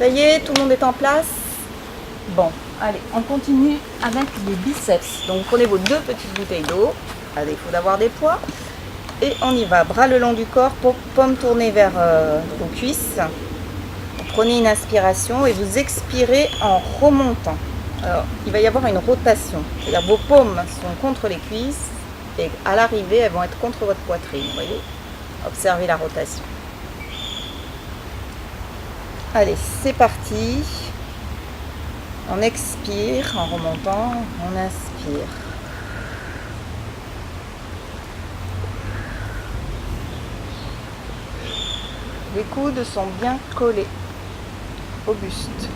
Ça y est, tout le monde est en place? Bon, allez, on continue avec les biceps. Donc prenez vos 2 petites bouteilles d'eau, à défaut d'avoir des poids. Et on y va, bras le long du corps, paume tournée vers vos cuisses. Vous prenez une inspiration et vous expirez en remontant. Alors, il va y avoir une rotation, c'est-à-dire vos paumes sont contre les cuisses et à l'arrivée, elles vont être contre votre poitrine. Vous voyez? Observez la rotation. Allez, c'est parti. On expire en remontant, on inspire. Les coudes sont bien collés au buste.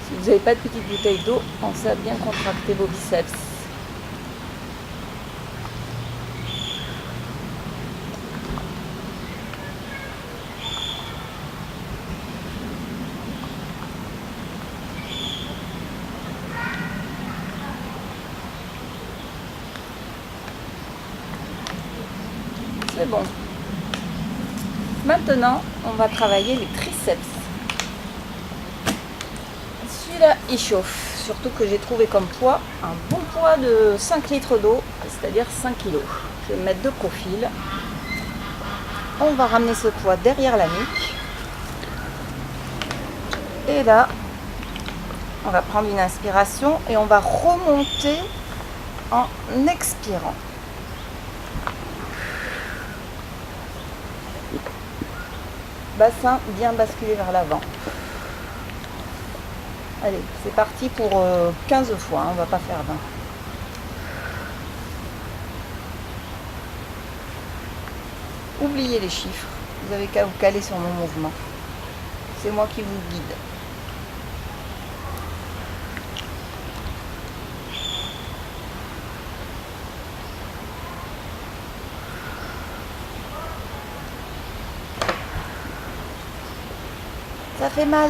Si vous n'avez pas de petite bouteille d'eau, pensez à bien contracter vos biceps. C'est bon. Maintenant, on va travailler les triceps. Celui-là, il chauffe. Surtout que j'ai trouvé comme poids un bon poids de 5 litres d'eau, c'est-à-dire 5 kg. Je vais me mettre de profil. On va ramener ce poids derrière la nuque. Et là, on va prendre une inspiration et on va remonter en expirant. Bassin bien basculé vers l'avant. Allez, c'est parti pour 15 fois, hein, on va pas faire 20. Oubliez les chiffres, vous avez qu'à vous caler sur mon mouvement. C'est moi qui vous guide. Ça fait mal.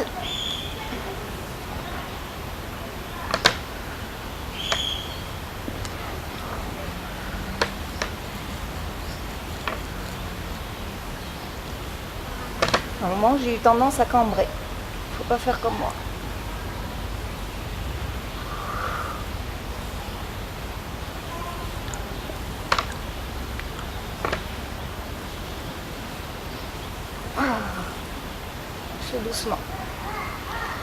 À un moment, j'ai eu tendance à cambrer. Faut pas faire comme moi. Je fais doucement.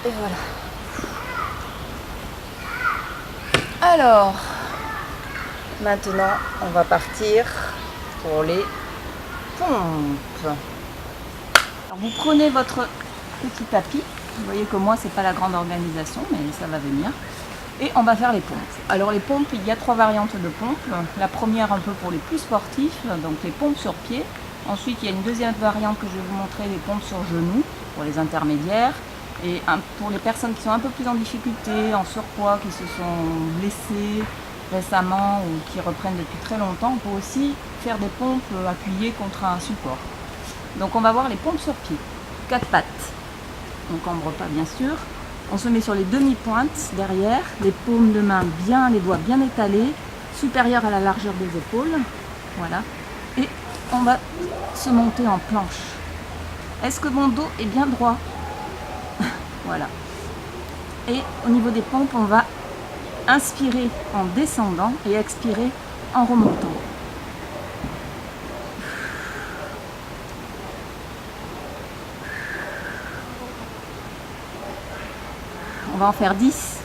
Et voilà. Alors, maintenant, on va partir pour les pompes. Alors, vous prenez votre petit tapis. Vous voyez que moi, c'est pas la grande organisation, mais ça va venir. Et on va faire les pompes. Alors les pompes, il y a 3 variantes de pompes. La première un peu pour les plus sportifs, donc les pompes sur pied. Ensuite, il y a une deuxième variante que je vais vous montrer, les pompes sur genoux, pour les intermédiaires. Et pour les personnes qui sont un peu plus en difficulté, en surpoids, qui se sont blessées récemment ou qui reprennent depuis très longtemps, on peut aussi faire des pompes appuyées contre un support. Donc on va voir les pompes sur pied. 4 pattes. On ne cambre pas bien sûr. On se met sur les demi-pointes derrière, les paumes de main bien, les doigts bien étalés, supérieurs à la largeur des épaules. Voilà. Et on va se monter en planche. Est-ce que mon dos est bien droit? Voilà. Et au niveau des pompes, on va inspirer en descendant et expirer en remontant. On va en faire 10.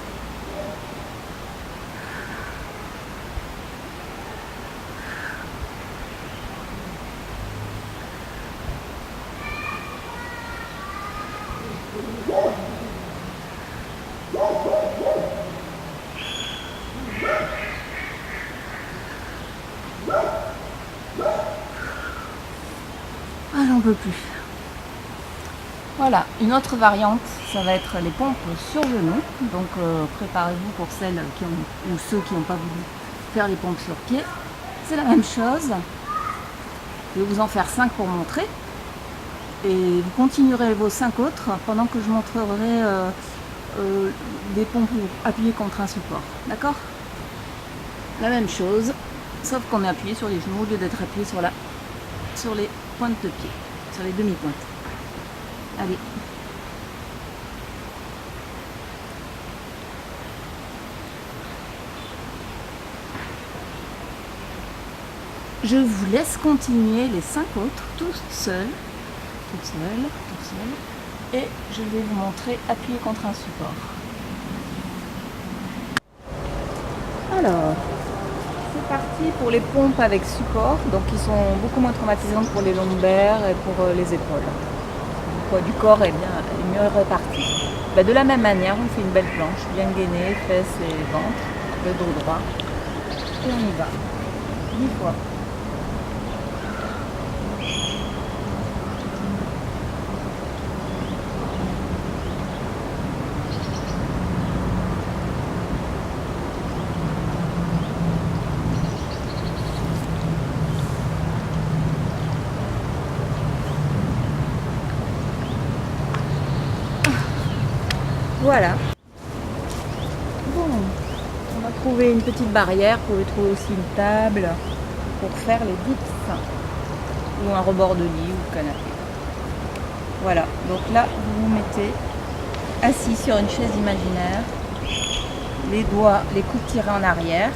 Ah, j'en peux plus. Voilà, une autre variante, ça va être les pompes sur genoux. Donc préparez-vous pour celles qui ont, ou ceux qui n'ont pas voulu faire les pompes sur pied. C'est la même chose. Je vais vous en faire 5 pour montrer. Et vous continuerez vos 5 autres pendant que je montrerai des pompes appuyées contre un support. D'accord? La même chose, sauf qu'on est appuyé sur les genoux au lieu d'être appuyé sur les pointes de pied, sur les demi-pointes. Allez. Je vous laisse continuer les 5 autres tout seul, et je vais vous montrer appuyer contre un support. Alors, c'est parti pour les pompes avec support, donc qui sont beaucoup moins traumatisantes pour les lombaires et pour les épaules. Le poids du corps est mieux réparti. De la même manière, on fait une belle planche, bien gainée, fesses et ventre, le dos droit, et on y va, 10 fois. Voilà. Bon, on va trouver une petite barrière. Vous pouvez trouver aussi une table pour faire les dips ou un rebord de lit ou canapé. Voilà, donc là vous vous mettez assis sur une chaise imaginaire, les doigts, les coudes tirés en arrière,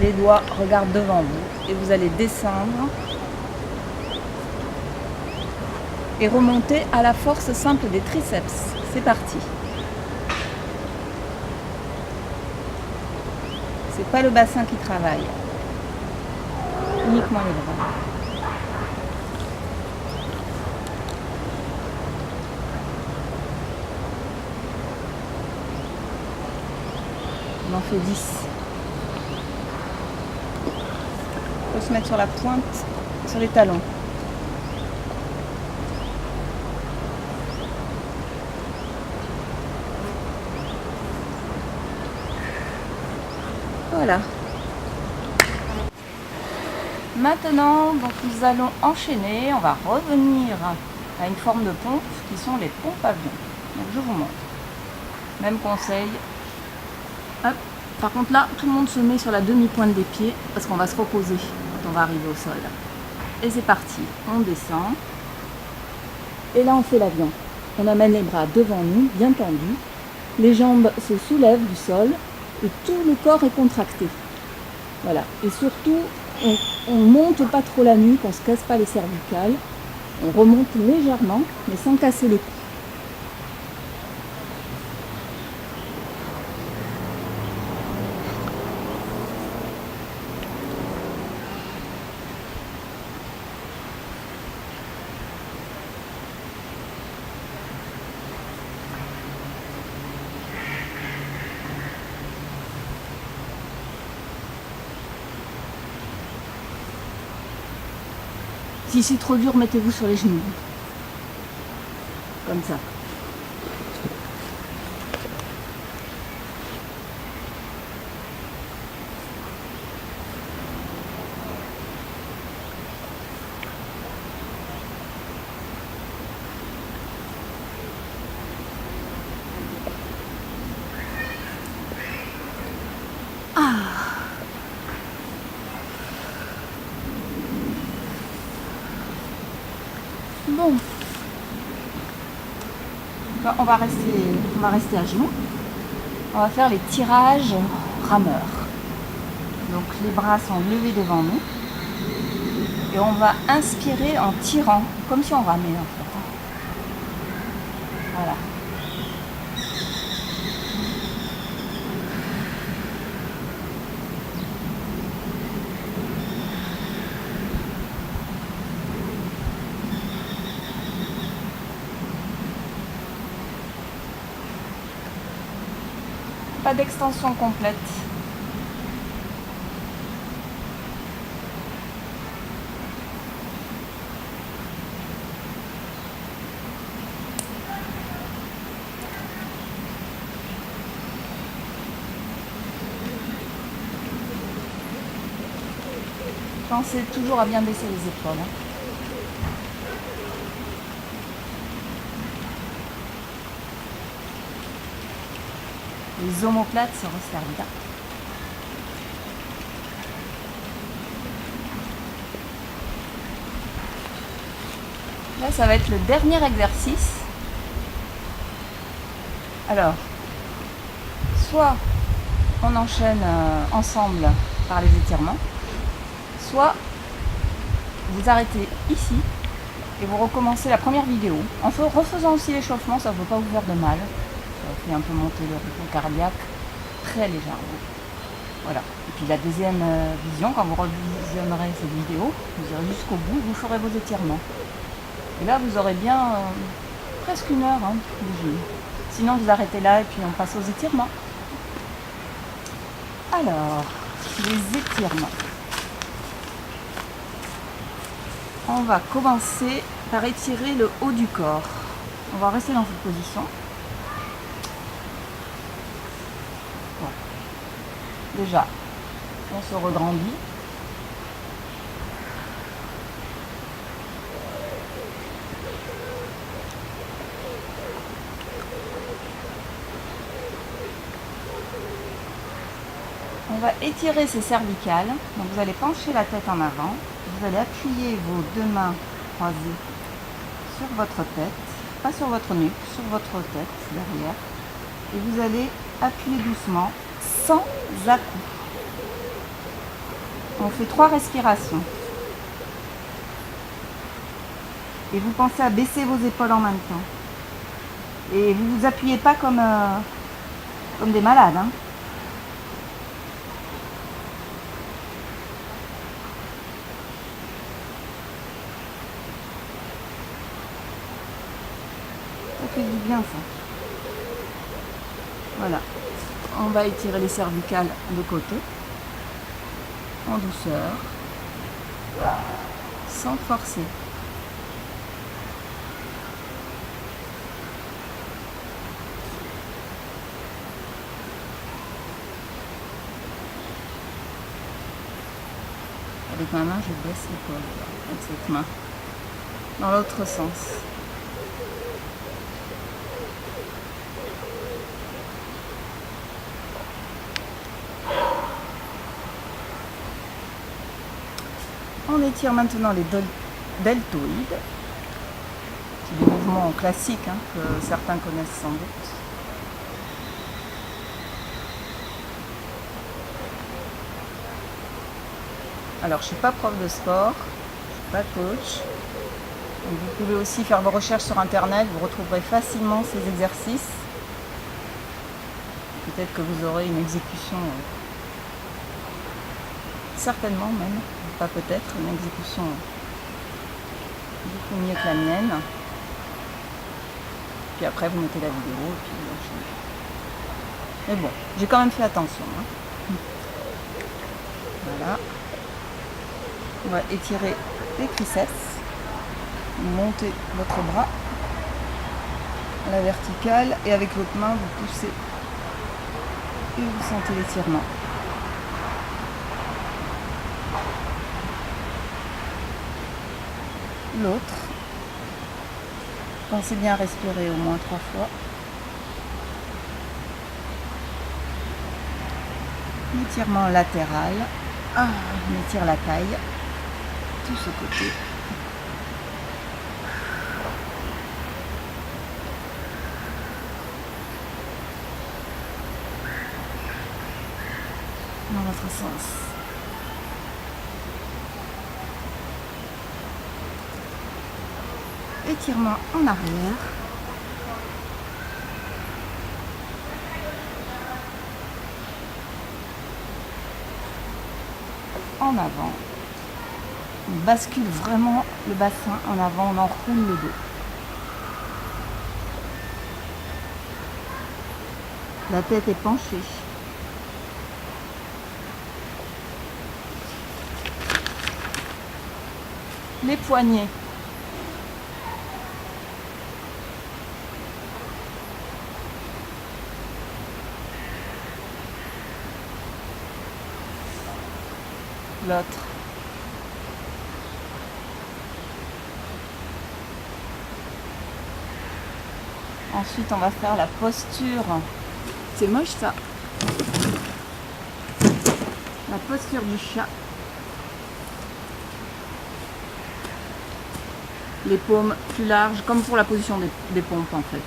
les doigts regardent devant vous et vous allez descendre et remonter à la force simple des triceps. C'est parti. C'est pas le bassin qui travaille, uniquement les bras. On en fait 10. Il faut se mettre sur la pointe, sur les talons. Voilà. Maintenant, donc nous allons enchaîner. On va revenir à une forme de pompe qui sont les pompes avions. Donc je vous montre. Même conseil. Hop. Par contre là, tout le monde se met sur la demi-pointe des pieds parce qu'on va se reposer quand on va arriver au sol. Et c'est parti. On descend. Et là on fait l'avion. On amène les bras devant nous, bien tendus. Les jambes se soulèvent du sol. Et tout le corps est contracté. Voilà. Et surtout, on monte pas trop la nuque, on ne se casse pas les cervicales. On remonte légèrement, mais sans casser le cou. Si c'est trop dur, mettez-vous sur les genoux. Comme ça. Bon, on va rester à genoux. On va faire les tirages rameurs. Donc les bras sont levés devant nous et on va inspirer en tirant, comme si on ramait en fait. Voilà. Pas d'extension complète. Pensez toujours à bien baisser les épaules. Hein. Les omoplates se resserrent bien. Là, ça va être le dernier exercice. Alors, soit on enchaîne ensemble par les étirements, soit vous arrêtez ici et vous recommencez la première vidéo en refaisant aussi l'échauffement, ça ne va pas vous faire de mal, ça fait un peu monter le rythme cardiaque très légèrement. Voilà. Et puis la deuxième vision, quand vous revisionnerez cette vidéo, vous irez jusqu'au bout, vous ferez vos étirements. Et là vous aurez bien presque une heure de gym. Sinon vous arrêtez là et puis on passe aux étirements. Alors, les étirements. On va commencer par étirer le haut du corps. On va rester dans cette position. Bon. Déjà, on se regrandit. On va étirer ses cervicales. Donc vous allez pencher la tête en avant. Vous allez appuyer vos deux mains croisées sur votre tête, pas sur votre nuque, sur votre tête derrière. Et vous allez appuyer doucement, sans à-coups. On fait 3 respirations. Et vous pensez à baisser vos épaules en même temps. Et vous ne vous appuyez pas comme des malades. Hein. Ça fait du bien ça. Voilà. On va étirer les cervicales de côté. En douceur. Sans forcer. Avec ma main, je baisse l'épaule avec cette main. Dans l'autre sens. On étire maintenant les deltoïdes. C'est des mouvements classiques que certains connaissent sans doute. Alors, je ne suis pas prof de sport, je ne suis pas coach. Donc, vous pouvez aussi faire vos recherches sur internet, vous retrouverez facilement ces exercices. Peut-être que vous aurez une exécution, certainement même, pas peut-être, une exécution beaucoup mieux que la mienne. Puis après vous mettez la vidéo et puis vous enchaînez. Mais bon, j'ai quand même fait attention. Voilà. On va étirer les triceps. Montez votre bras à la verticale et avec votre main vous poussez et vous sentez l'étirement. L'autre. Pensez bien à respirer au moins 3 fois. Étirement latéral. On étire la taille. Tout ce côté. Dans votre sens. Étirement en arrière. En avant. On bascule vraiment le bassin en avant, on enroule le dos. La tête est penchée. Les poignets. L'autre. Ensuite, on va faire la posture. C'est moche ça. La posture du chat. Les paumes plus larges, comme pour la position des pompes en fait.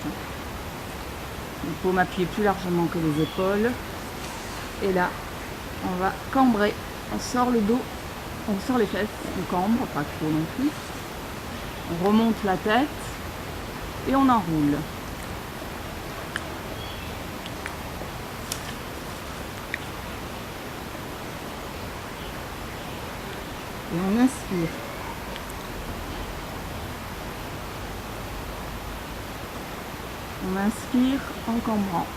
Les paumes appuyées plus largement que les épaules. Et là, on va cambrer. On sort le dos, on sort les fesses, on cambre, pas trop non plus. On remonte la tête et on enroule. Et on inspire. On inspire en cambrant.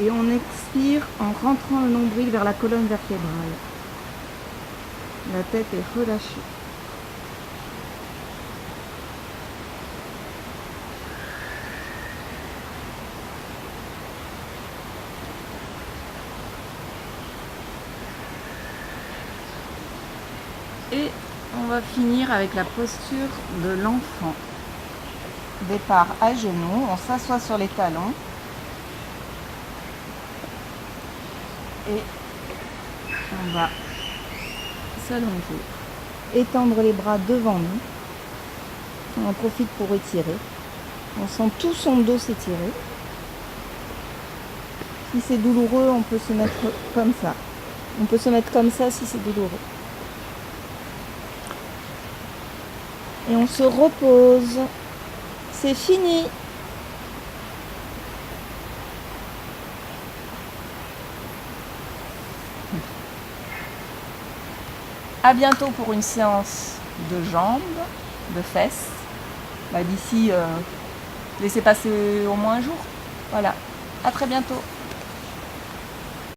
Et on expire en rentrant le nombril vers la colonne vertébrale. La tête est relâchée. Et on va finir avec la posture de l'enfant. Départ à genoux, on s'assoit sur les talons. Et on va s'allonger, étendre les bras devant nous. On en profite pour étirer. On sent tout son dos s'étirer. Si c'est douloureux, on peut se mettre comme ça. On peut se mettre comme ça si c'est douloureux. Et on se repose. C'est fini. À bientôt pour une séance de jambes, de fesses. D'ici, laissez passer au moins un jour. Voilà. À très bientôt.